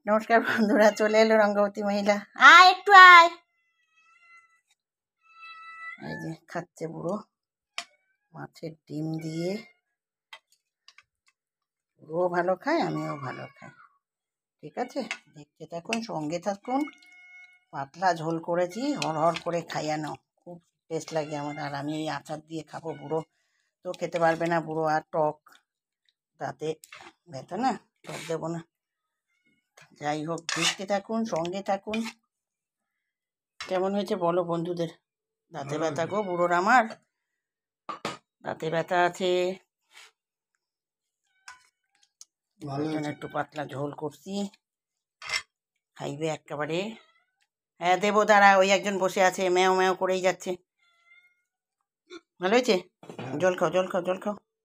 নমস্কার বন্ধুরা, চলে এলো রঙ্গবতী মহিলা। আয় একটু আয়। এই যে খাচ্ছে বুড়ো মাছের ডিম দিয়ে। ও ভালো খায়, আমিও ভালো খাই। ঠিক আছে, দেখতে থাকুন, সঙ্গে থাকুন। পাতলা ঝোল করেছি, হড় করে খাইয়ানো, খুব টেস্ট লাগে আমার। আর আমি এই আচার দিয়ে খাবো। বুড়ো তো খেতে পারবে না, বুড়ো আর টক, তাতে ব্যথা না, টক দেবো না। যাই হোক, দেখতে থাকুন, সঙ্গে থাকুন। কেমন হয়েছে বলো বন্ধুদের। দাঁতে ব্যথা গো বুড়োর, আমার দাঁতে ব্যথা আছে, একটু পাতলা ঝোল করছি, খাইবে একেবারে। হ্যাঁ দেবো, দাঁড়া, ওই একজন বসে আছে, ম্যাও ম্যাও করেই যাচ্ছে। ভালো হয়েছে, জল খাও জল খাও জল খাও।